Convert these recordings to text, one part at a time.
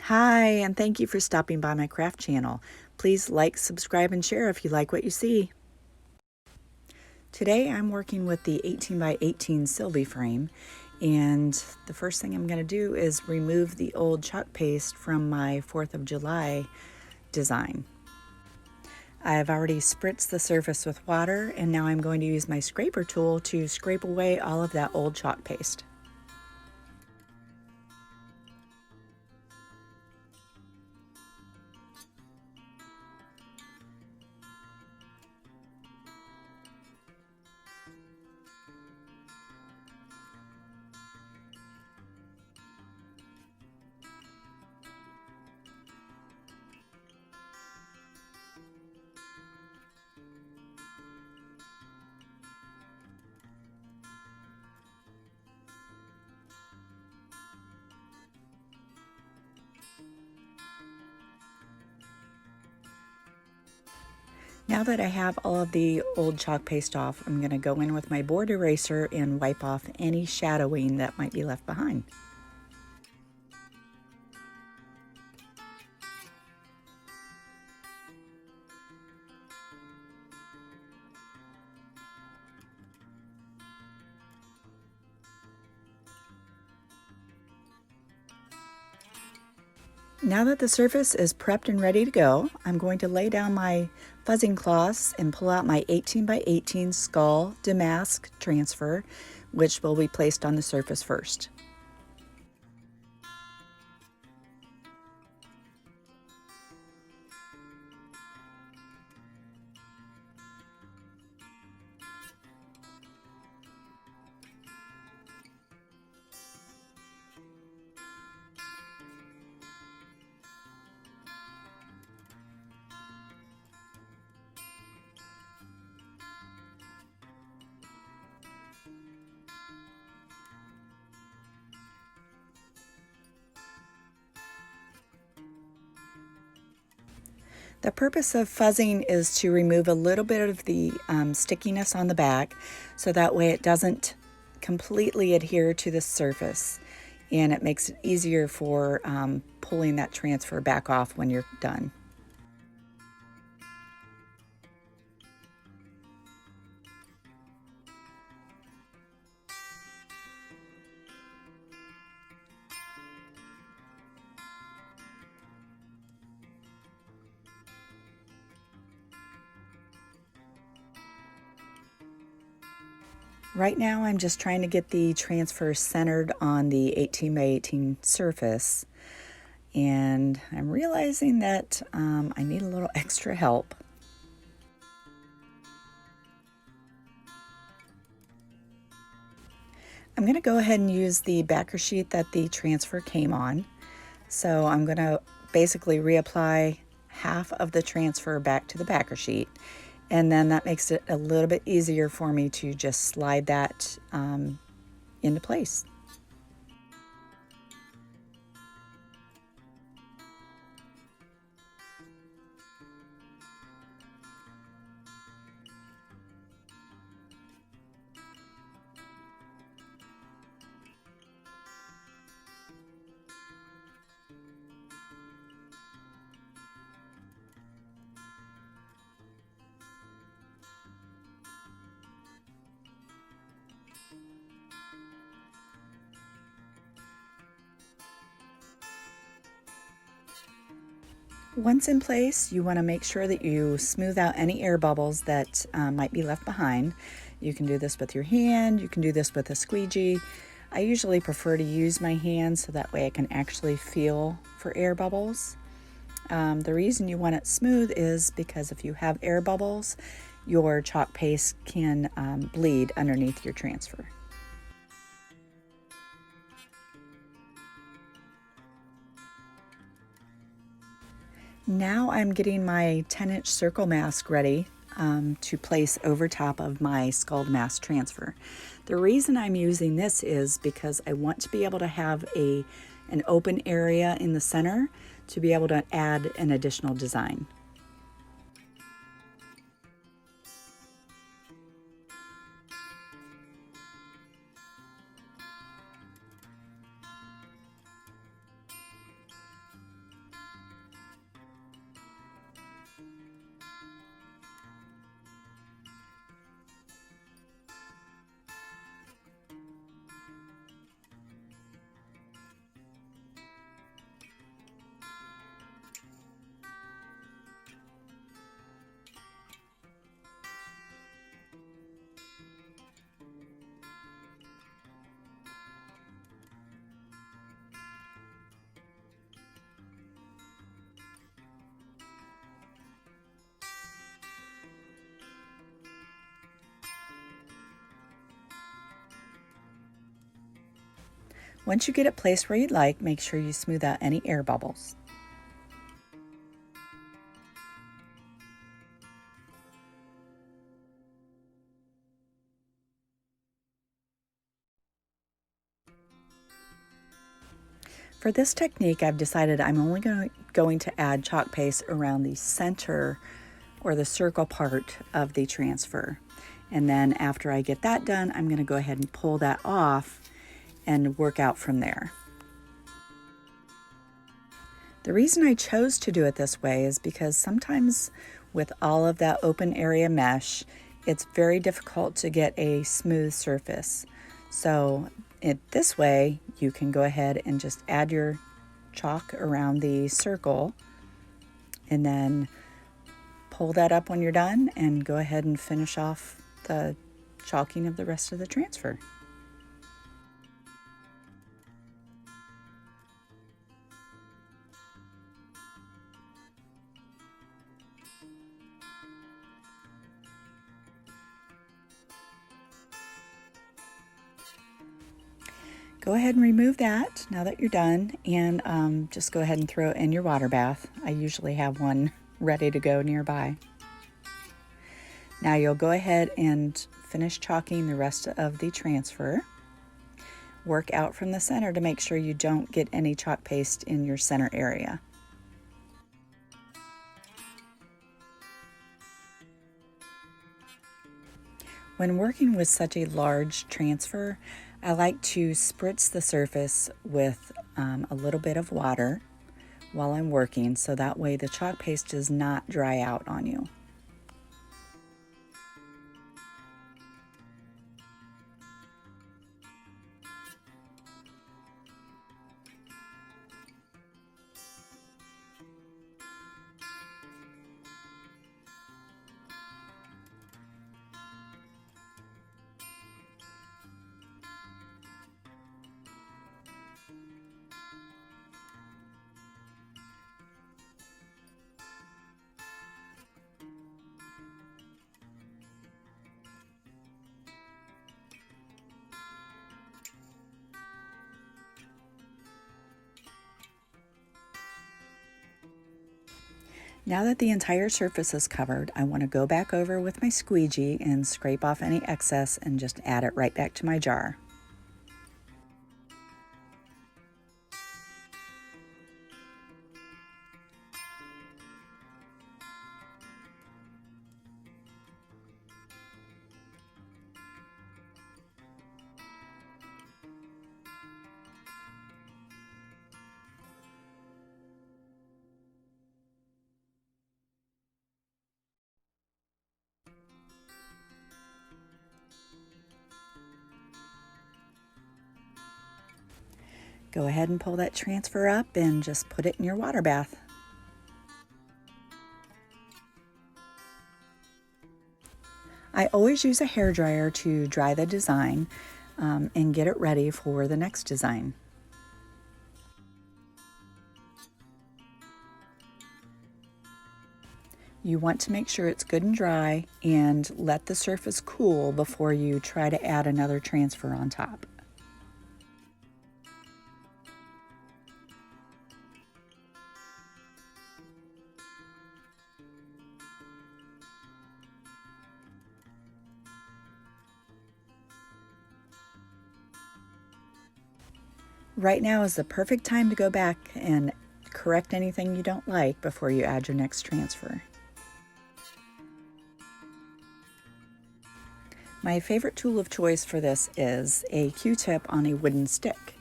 Hi, and thank you for stopping by my craft channel. Please like, subscribe, and share if you like what you see. Today I'm working with the 18 by 18 Sylvie frame, and the first thing I'm going to do is remove the old chalk paste from my 4th of July design. I've already spritzed the surface with water, and now I'm going to use my scraper tool to scrape away all of that old chalk paste. Now that I have all of the old chalk paste off, I'm going to go in with my board eraser and wipe off any shadowing that might be left behind. Now that the surface is prepped and ready to go, I'm going to lay down my fuzzing cloths and pull out my 18 by 18 skull damask transfer, which will be placed on the surface first. The purpose of fuzzing is to remove a little bit of the stickiness on the back, so that way it doesn't completely adhere to the surface, and it makes it easier for pulling that transfer back off when you're done. Right now I'm just trying to get the transfer centered on the 18 by 18 surface, and I'm realizing that I need a little extra help. I'm going to go ahead and use the backer sheet that the transfer came on. So I'm going to basically reapply half of the transfer back to the backer sheet, and then that makes it a little bit easier for me to just slide that into place. Once in place, you want to make sure that you smooth out any air bubbles that might be left behind. You can do this with your hand, you can do this with a squeegee. I usually prefer to use my hand so that way I can actually feel for air bubbles. The reason you want it smooth is because if you have air bubbles, your chalk paste can bleed underneath your transfer. Now I'm getting my 10-inch circle mask ready to place over top of my skulled mask transfer. The reason I'm using this is because I want to be able to have an open area in the center to be able to add an additional design. Once you get it placed where you'd like, make sure you smooth out any air bubbles. For this technique, I've decided I'm only going to add chalk paste around the center or the circle part of the transfer. And then after I get that done, I'm going to go ahead and pull that off and work out from there. The reason I chose to do it this way is because sometimes with all of that open area mesh, it's very difficult to get a smooth surface. So this way, you can go ahead and just add your chalk around the circle and then pull that up when you're done and go ahead and finish off the chalking of the rest of the transfer. Go ahead and remove that now that you're done, and just go ahead and throw it in your water bath. I usually have one ready to go nearby. Now you'll go ahead and finish chalking the rest of the transfer. Work out from the center to make sure you don't get any chalk paste in your center area. When working with such a large transfer, I like to spritz the surface with a little bit of water while I'm working, so that way the chalk paste does not dry out on you. Now that the entire surface is covered, I want to go back over with my squeegee and scrape off any excess and just add it right back to my jar. Go ahead and pull that transfer up and just put it in your water bath. I always use a hairdryer to dry the design and get it ready for the next design. You want to make sure it's good and dry and let the surface cool before you try to add another transfer on top. Right now is the perfect time to go back and correct anything you don't like before you add your next transfer. My favorite tool of choice for this is a Q-tip on a wooden stick.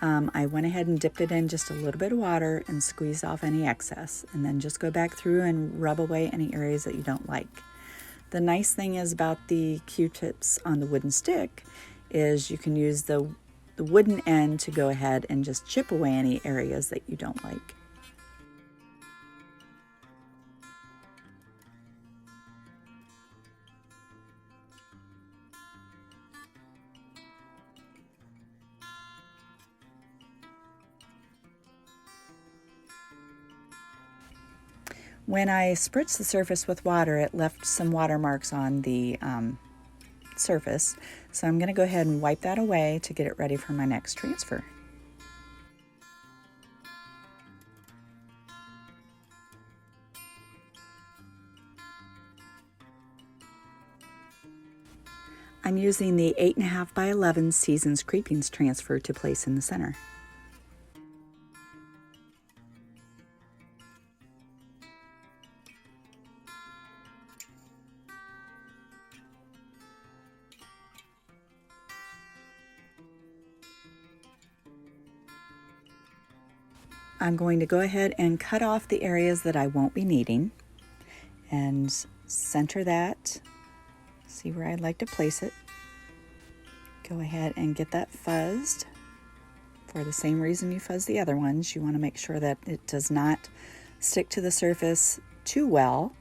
I went ahead and dipped it in just a little bit of water and squeezed off any excess, and then just go back through and rub away any areas that you don't like. The nice thing is about the Q-tips on the wooden stick is you can use the wooden end to go ahead and just chip away any areas that you don't like. When I spritzed the surface with water, it left some watermarks on the surface, so I'm going to go ahead and wipe that away to get it ready for my next transfer. I'm using the 8.5 by 11 Seasons Creepings transfer to place in the center. I'm going to go ahead and cut off the areas that I won't be needing and center that. See where I'd like to place it. Go ahead and get that fuzzed. For the same reason you fuzz the other ones, you want to make sure that it does not stick to the surface too well.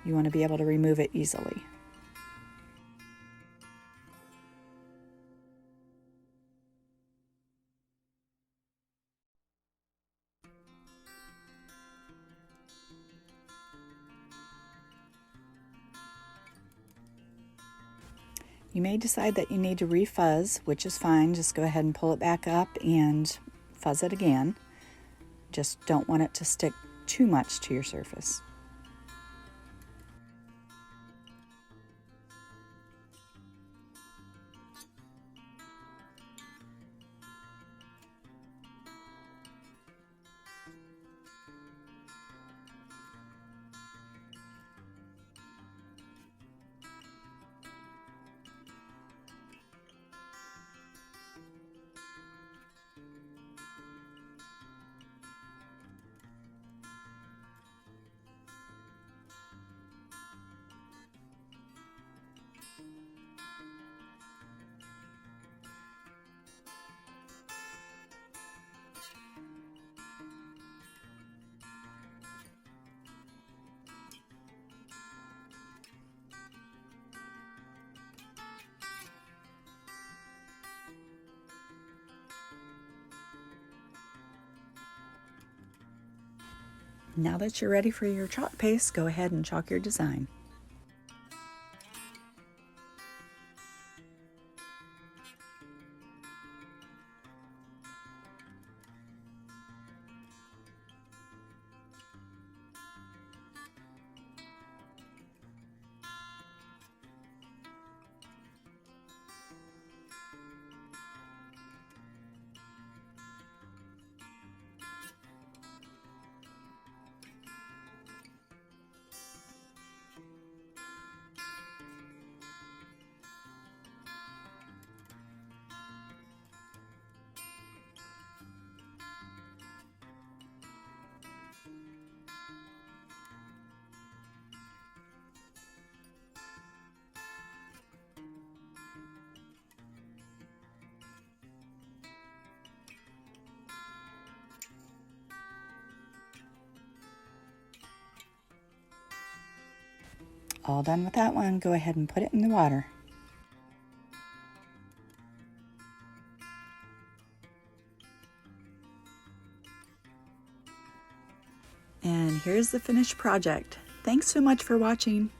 You want to be able to remove it easily. You may decide that you need to refuzz, which is fine. Just go ahead and pull it back up and fuzz it again. Just don't want it to stick too much to your surface. Now that you're ready for your chalk paste, go ahead and chalk your design. All done with that one, go ahead and put it in the water. And here's the finished project. Thanks so much for watching.